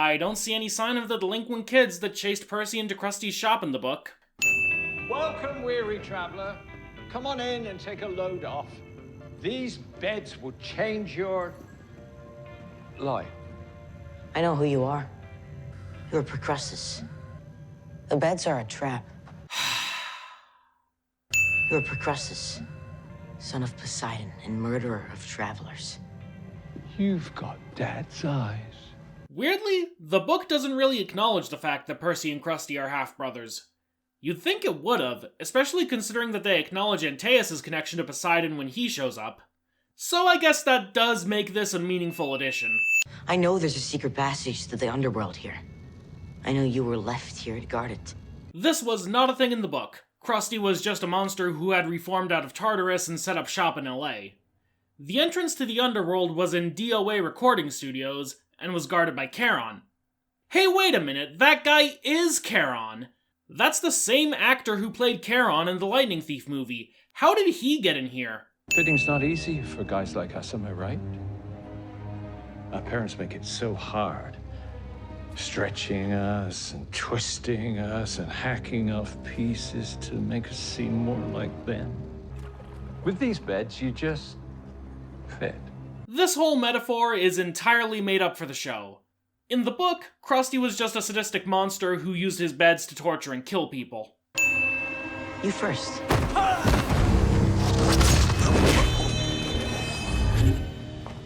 I don't see any sign of the delinquent kids that chased Percy into Krusty's shop in the book. Welcome, weary traveler. Come on in and take a load off. These beds will change your life. I know who you are. You're Procrustes. The beds are a trap. You're Procrustes, son of Poseidon and murderer of travelers. You've got Dad's eyes. Weirdly, the book doesn't really acknowledge the fact that Percy and Krusty are half-brothers. You'd think it would've, especially considering that they acknowledge Antaeus' connection to Poseidon when he shows up. So I guess that does make this a meaningful addition. I know there's a secret passage to the Underworld here. I know you were left here to guard it. This was not a thing in the book. Krusty was just a monster who had reformed out of Tartarus and set up shop in LA. The entrance to the Underworld was in DOA recording studios and was guarded by Charon. Hey, wait a minute, that guy is Charon! That's the same actor who played Charon in the Lightning Thief movie. How did he get in here? Fitting's not easy for guys like us, am I right? Our parents make it so hard. Stretching us and twisting us and hacking off pieces to make us seem more like them. With these beds, you just fit. This whole metaphor is entirely made up for the show. In the book, Krusty was just a sadistic monster who used his beds to torture and kill people. You first.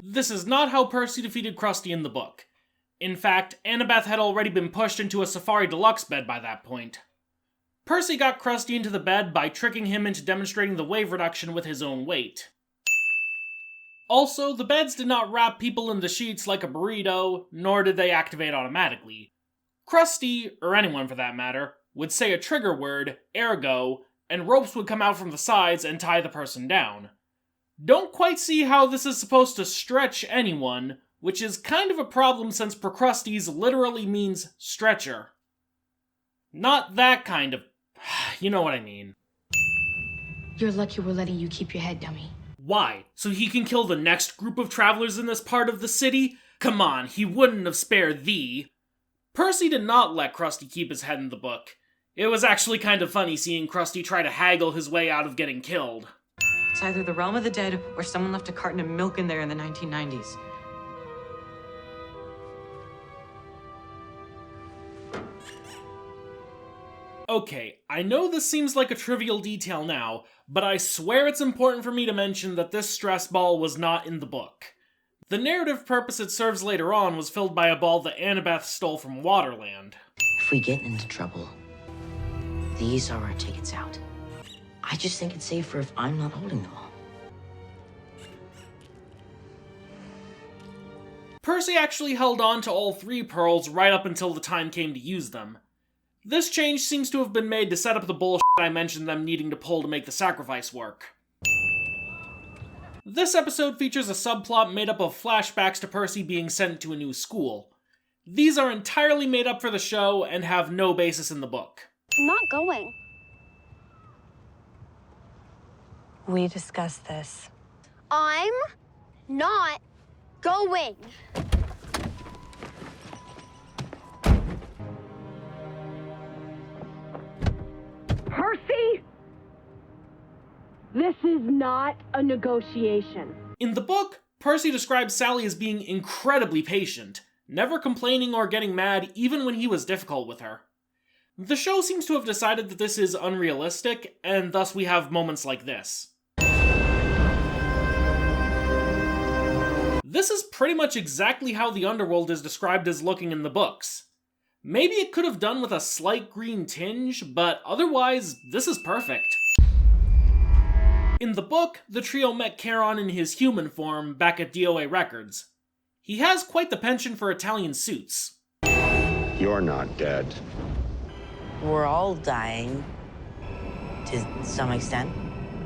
This is not how Percy defeated Krusty in the book. In fact, Annabeth had already been pushed into a Safari Deluxe bed by that point. Percy got Krusty into the bed by tricking him into demonstrating the wave reduction with his own weight. Also, the beds did not wrap people in the sheets like a burrito, nor did they activate automatically. Krusty, or anyone for that matter, would say a trigger word, ergo, and ropes would come out from the sides and tie the person down. Don't quite see how this is supposed to stretch anyone, which is kind of a problem since Procrustes literally means stretcher. Not that kind of... you know what I mean. You're lucky we're letting you keep your head, dummy. Why? So he can kill the next group of travelers in this part of the city? Come on, he wouldn't have spared thee. Percy did not let Krusty keep his head in the book. It was actually kind of funny seeing Krusty try to haggle his way out of getting killed. It's either the realm of the dead or someone left a carton of milk in there in the 1990s. Okay, I know this seems like a trivial detail now, but I swear it's important for me to mention that this stress ball was not in the book. The narrative purpose it serves later on was filled by a ball that Annabeth stole from Waterland. If we get into trouble, these are our tickets out. I just think it's safer if I'm not holding them all. Percy actually held on to all 3 pearls right up until the time came to use them. This change seems to have been made to set up the bullshit I mentioned them needing to pull to make the sacrifice work. This episode features a subplot made up of flashbacks to Percy being sent to a new school. These are entirely made up for the show and have no basis in the book. I'm not going. We discussed this. I'm not going. Percy! This is not a negotiation. In the book, Percy describes Sally as being incredibly patient, never complaining or getting mad even when he was difficult with her. The show seems to have decided that this is unrealistic, and thus we have moments like this. This is pretty much exactly how the Underworld is described as looking in the books. Maybe it could have done with a slight green tinge, but otherwise, this is perfect. In the book, the trio met Charon in his human form back at DOA Records. He has quite the penchant for Italian suits. You're not dead. We're all dying, to some extent.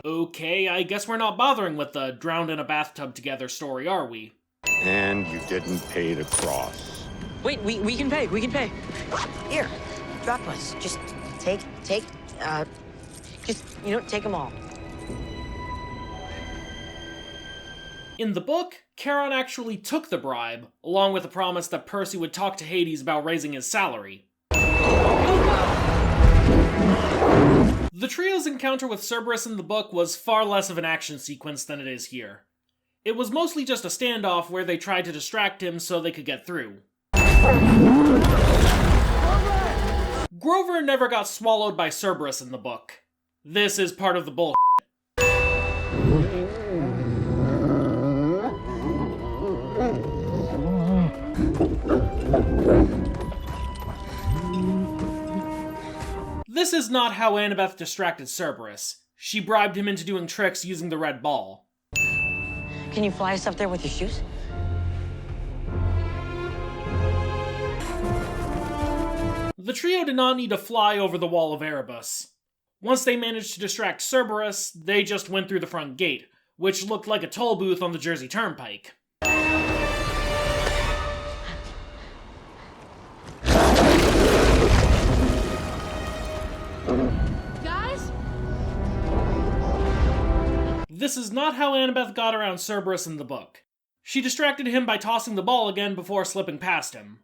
Okay, I guess we're not bothering with the drowned in a bathtub together story, are we? And you didn't pay the cross. Wait, we can pay, we can pay. Here, drop us. Just take, take them all. In the book, Charon actually took the bribe, along with the promise that Percy would talk to Hades about raising his salary. The trio's encounter with Cerberus in the book was far less of an action sequence than it is here. It was mostly just a standoff where they tried to distract him so they could get through. Grover never got swallowed by Cerberus in the book. This is part of the bullshit. This is not how Annabeth distracted Cerberus. She bribed him into doing tricks using the red ball. Can you fly us up there with your shoes? The trio did not need to fly over the wall of Erebus. Once they managed to distract Cerberus, they just went through the front gate, which looked like a toll booth on the Jersey Turnpike. Guys? This is not how Annabeth got around Cerberus in the book. She distracted him by tossing the ball again before slipping past him.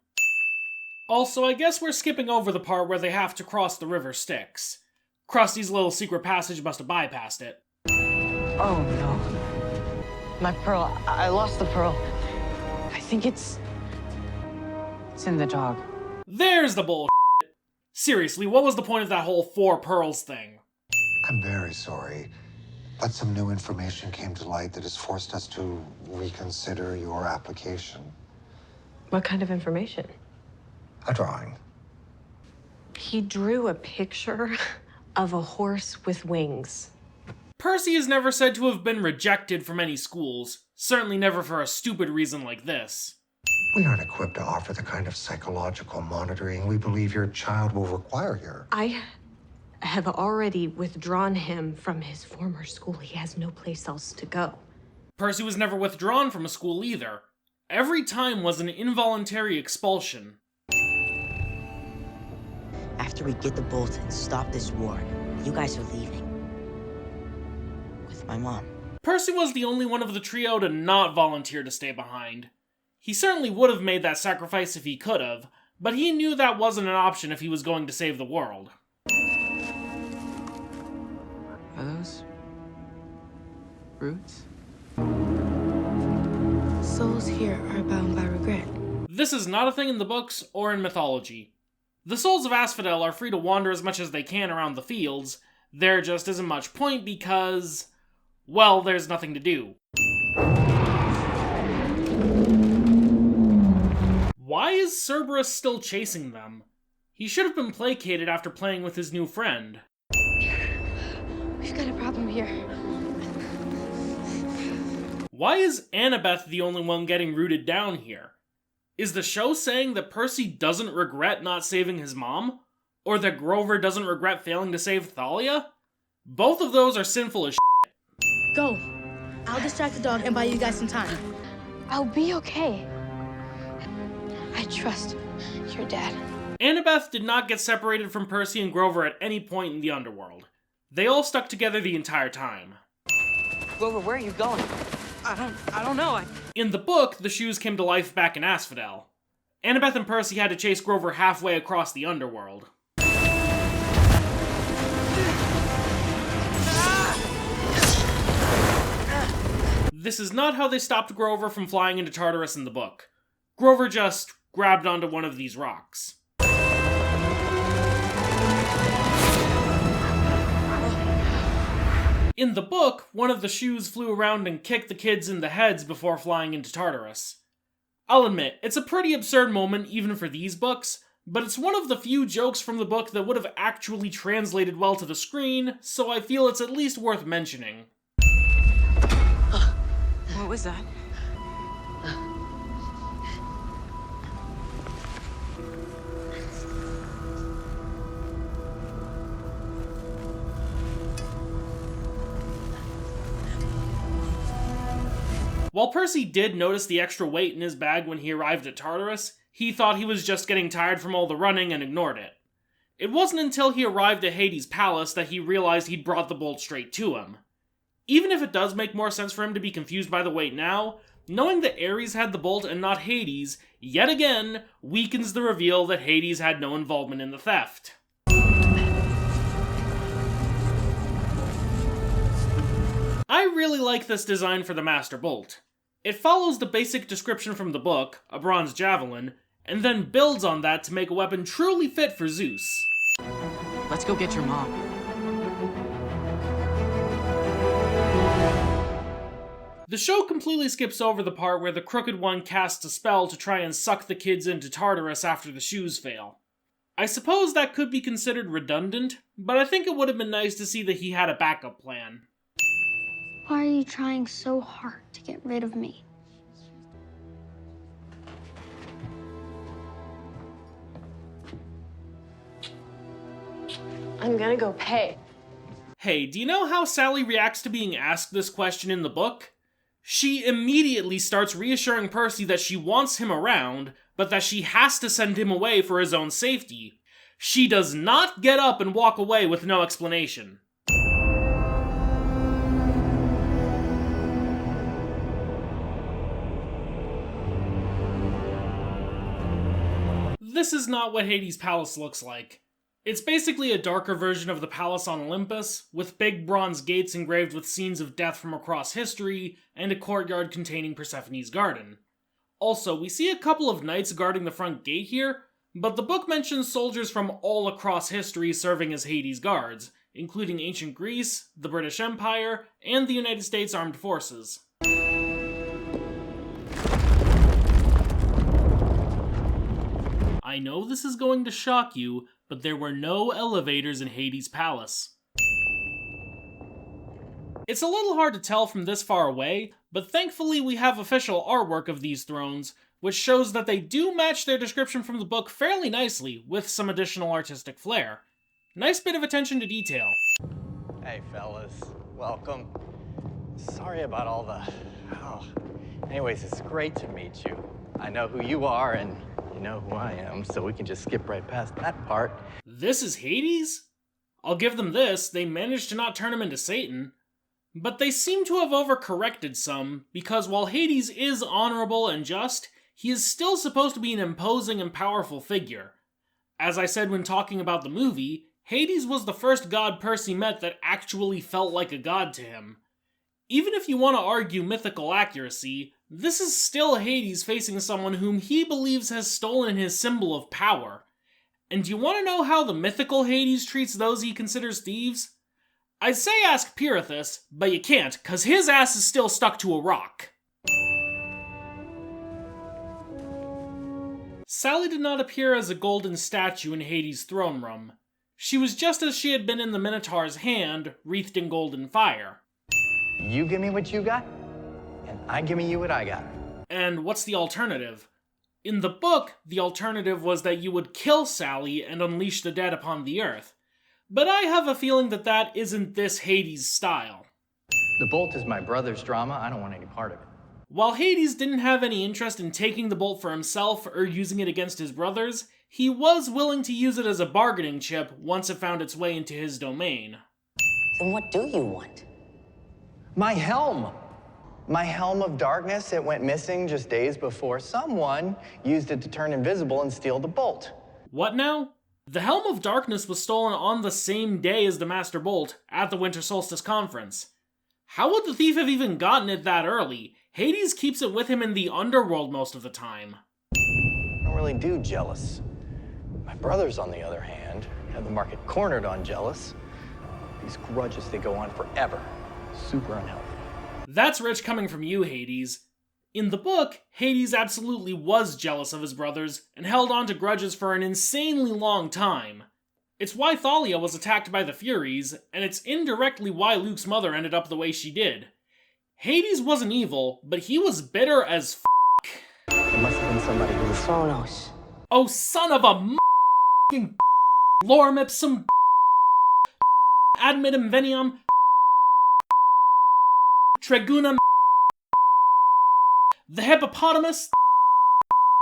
Also, I guess we're skipping over the part where they have to cross the river Styx. Krusty's little secret passage must have bypassed it. Oh no. My pearl. I lost the pearl. I think it's in the dog. There's the bullshit. Seriously, what was the point of that whole 4 pearls thing? I'm very sorry, but some new information came to light that has forced us to reconsider your application. What kind of information? A drawing. He drew a picture of a horse with wings. Percy is never said to have been rejected from any schools, certainly never for a stupid reason like this. We aren't equipped to offer the kind of psychological monitoring we believe your child will require here. I have already withdrawn him from his former school. He has no place else to go. Percy was never withdrawn from a school either. Every time was an involuntary expulsion. After we get the bolt and stop this war, you guys are leaving. With my mom. Percy was the only one of the trio to not volunteer to stay behind. He certainly would have made that sacrifice if he could have, but he knew that wasn't an option if he was going to save the world. Are those roots? Souls here are bound by regret. This is not a thing in the books or in mythology. The souls of Asphodel are free to wander as much as they can around the fields. There just isn't much point because, well, there's nothing to do. Why is Cerberus still chasing them? He should have been placated after playing with his new friend. We've got a problem here. Why is Annabeth the only one getting rooted down here? Is the show saying that Percy doesn't regret not saving his mom? Or that Grover doesn't regret failing to save Thalia? Both of those are sinful as shit. Go. I'll distract the dog and buy you guys some time. I'll be okay. I trust your dad. Annabeth did not get separated from Percy and Grover at any point in the Underworld. They all stuck together the entire time. Grover, where are you going? I don't know. In the book, the shoes came to life back in Asphodel. Annabeth and Percy had to chase Grover halfway across the Underworld. This is not how they stopped Grover from flying into Tartarus in the book. Grover just grabbed onto one of these rocks. In the book, one of the shoes flew around and kicked the kids in the heads before flying into Tartarus. I'll admit, it's a pretty absurd moment even for these books, but it's one of the few jokes from the book that would have actually translated well to the screen, so I feel it's at least worth mentioning. What was that? While Percy did notice the extra weight in his bag when he arrived at Tartarus, he thought he was just getting tired from all the running and ignored it. It wasn't until he arrived at Hades' palace that he realized he'd brought the bolt straight to him. Even if it does make more sense for him to be confused by the weight now, Knowing that Ares had the bolt and not Hades, yet again, weakens the reveal that Hades had no involvement in the theft. I really like this design for the Master Bolt. It follows the basic description from the book, a bronze javelin, and then builds on that to make a weapon truly fit for Zeus. Let's go get your mom. The show completely skips over the part where the Crooked One casts a spell to try and suck the kids into Tartarus after the shoes fail. I suppose that could be considered redundant, but I think it would have been nice to see that he had a backup plan. Why are you trying so hard to get rid of me? I'm gonna go pay. Hey, do you know how Sally reacts to being asked this question in the book? She immediately starts reassuring Percy that she wants him around, but that she has to send him away for his own safety. She does not get up and walk away with no explanation. This is not what Hades' palace looks like. It's basically a darker version of the palace on Olympus, with big bronze gates engraved with scenes of death from across history, and a courtyard containing Persephone's garden. Also, we see a couple of knights guarding the front gate here, but the book mentions soldiers from all across history serving as Hades' guards, including ancient Greece, the British Empire, and the United States Armed Forces. I know this is going to shock you, but there were no elevators in Hades' palace. It's a little hard to tell from this far away, but thankfully we have official artwork of these thrones, which shows that they do match their description from the book fairly nicely, with some additional artistic flair. Nice bit of attention to detail. Hey fellas, welcome. Sorry about all the... Anyways, it's great to meet you. I know who you are, and you know who I am, so we can just skip right past that part. This is Hades? I'll give them this, they managed to not turn him into Satan. But they seem to have overcorrected some, because while Hades is honorable and just, he is still supposed to be an imposing and powerful figure. As I said when talking about the movie, Hades was the first god Percy met that actually felt like a god to him. Even if you want to argue mythical accuracy, this is still Hades facing someone whom he believes has stolen his symbol of power. And do you want to know how the mythical Hades treats those he considers thieves? I'd say ask Pirithous, but you can't, cause his ass is still stuck to a rock. Sally did not appear as a golden statue in Hades' throne room. She was just as she had been in the Minotaur's hand, wreathed in golden fire. You give me what you got, and I give me you what I got. And what's the alternative? In the book, the alternative was that you would kill Sally and unleash the dead upon the earth. But I have a feeling that that isn't this Hades' style. The bolt is my brother's drama. I don't want any part of it. While Hades didn't have any interest in taking the bolt for himself or using it against his brothers, he was willing to use it as a bargaining chip once it found its way into his domain. Then what do you want? My helm! My helm of darkness, it went missing just days before someone used it to turn invisible and steal the bolt. What now? The Helm of Darkness was stolen on the same day as the Master Bolt, at the Winter Solstice Conference. How would the thief have even gotten it that early? Hades keeps it with him in the Underworld most of the time. I don't really do jealous. My brothers, on the other hand, have the market cornered on jealous. These grudges, they go on forever. Super unhealthy. That's rich coming from you, Hades. In the book, Hades absolutely was jealous of his brothers and held on to grudges for an insanely long time. It's why Thalia was attacked by the Furies, and it's indirectly why Luke's mother ended up the way she did. Hades wasn't evil, but he was bitter as It must have been somebody who was... Kronos. Oh, son of a m***ing lorem ipsum admitum veniam Tregunum the hippopotamus,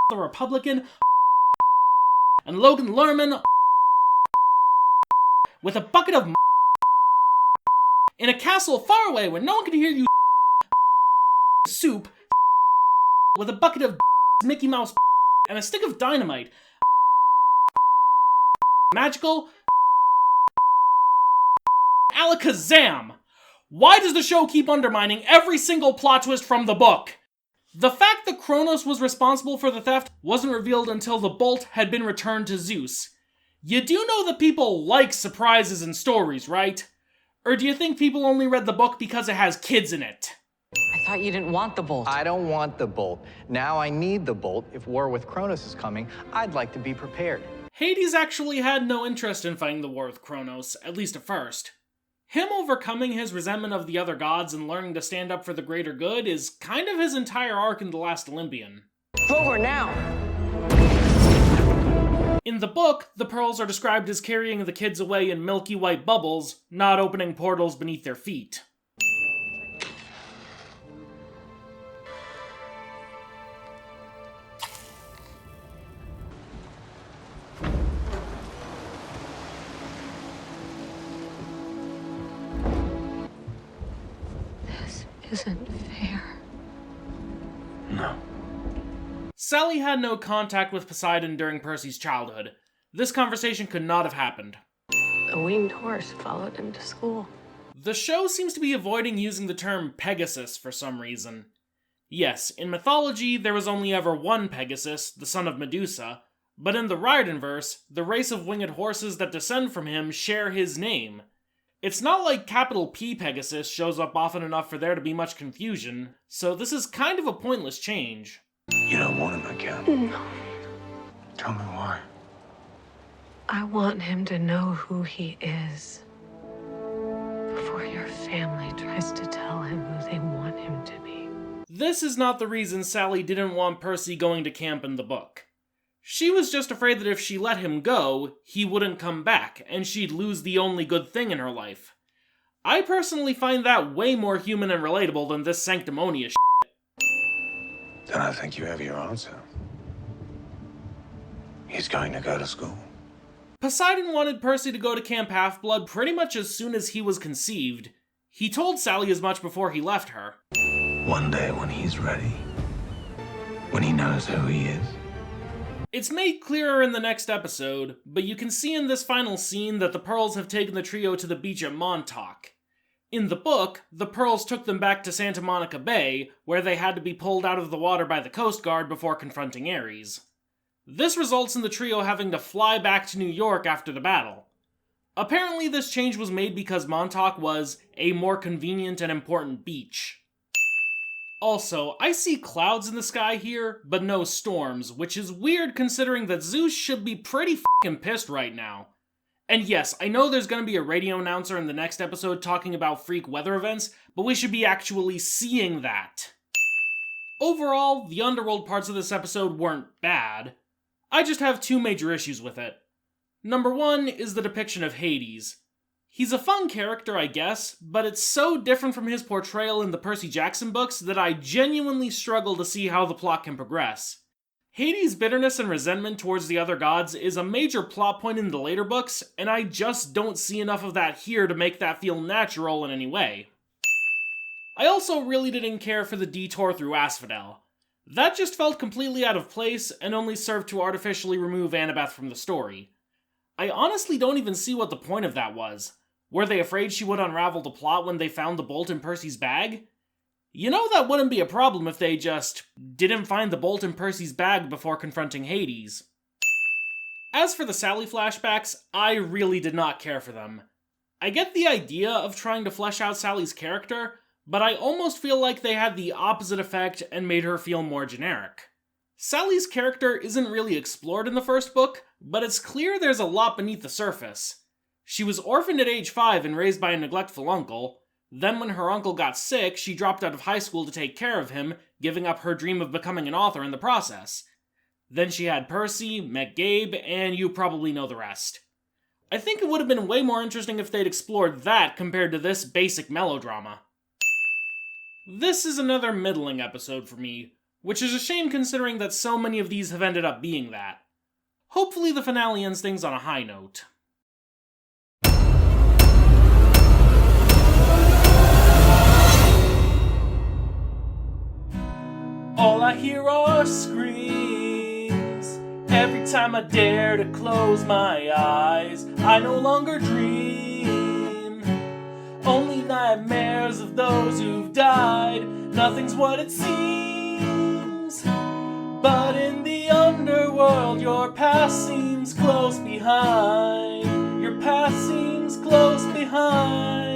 the Republican, and Logan Lerman with a bucket of in a castle far away where no one can hear you soup with a bucket of Mickey Mouse and a stick of dynamite. Magical Alakazam! Why does the show keep undermining every single plot twist from the book? The fact that Kronos was responsible for the theft wasn't revealed until the bolt had been returned to Zeus. You do know that people like surprises in stories, right? Or do you think people only read the book because it has kids in it? I thought you didn't want the bolt. I don't want the bolt. Now I need the bolt. If war with Kronos is coming, I'd like to be prepared. Hades actually had no interest in fighting the war with Kronos, at least at first. Him overcoming his resentment of the other gods and learning to stand up for the greater good is kind of his entire arc in The Last Olympian. Over now! In the book, the pearls are described as carrying the kids away in milky white bubbles, not opening portals beneath their feet. Isn't fair. No. Sally had no contact with Poseidon during Percy's childhood. This conversation could not have happened. A winged horse followed him to school. The show seems to be avoiding using the term Pegasus for some reason. Yes, in mythology, there was only ever one Pegasus, the son of Medusa, but in the Riordanverse, the race of winged horses that descend from him share his name. It's not like capital P Pegasus shows up often enough for there to be much confusion, so this is kind of a pointless change. You don't want him again? No. Tell me why. I want him to know who he is before your family tries to tell him who they want him to be. This is not the reason Sally didn't want Percy going to camp in the book. She was just afraid that if she let him go, he wouldn't come back, and she'd lose the only good thing in her life. I personally find that way more human and relatable than this sanctimonious shit. Then I think you have your answer. He's going to go to school. Poseidon wanted Percy to go to Camp Half-Blood pretty much as soon as he was conceived. He told Sally as much before he left her. One day when he's ready, when he knows who he is. It's made clearer in the next episode, but you can see in this final scene that the Pearls have taken the trio to the beach at Montauk. In the book, the Pearls took them back to Santa Monica Bay, where they had to be pulled out of the water by the Coast Guard before confronting Ares. This results in the trio having to fly back to New York after the battle. Apparently this change was made because Montauk was a more convenient and important beach. Also, I see clouds in the sky here, but no storms, which is weird considering that Zeus should be pretty f***ing pissed right now. And yes, I know there's gonna be a radio announcer in the next episode talking about freak weather events, but we should be actually seeing that. Overall, the Underworld parts of this episode weren't bad. I just have two major issues with it. Number one is the depiction of Hades. He's a fun character, I guess, but it's so different from his portrayal in the Percy Jackson books that I genuinely struggle to see how the plot can progress. Hades' bitterness and resentment towards the other gods is a major plot point in the later books, and I just don't see enough of that here to make that feel natural in any way. I also really didn't care for the detour through Asphodel. That just felt completely out of place and only served to artificially remove Annabeth from the story. I honestly don't even see what the point of that was. Were they afraid she would unravel the plot when they found the bolt in Percy's bag? You know that wouldn't be a problem if they just didn't find the bolt in Percy's bag before confronting Hades. As for the Sally flashbacks, I really did not care for them. I get the idea of trying to flesh out Sally's character, but I almost feel like they had the opposite effect and made her feel more generic. Sally's character isn't really explored in the first book, but it's clear there's a lot beneath the surface. She was orphaned at age 5 and raised by a neglectful uncle. Then when her uncle got sick, she dropped out of high school to take care of him, giving up her dream of becoming an author in the process. Then she had Percy, met Gabe, and you probably know the rest. I think it would have been way more interesting if they'd explored that compared to this basic melodrama. This is another middling episode for me, which is a shame considering that so many of these have ended up being that. Hopefully the finale ends things on a high note. All I hear are screams. Every time I dare to close my eyes, I no longer dream. Only nightmares of those who've died. Nothing's what it seems. But in the underworld, your past seems close behind. Your past seems close behind.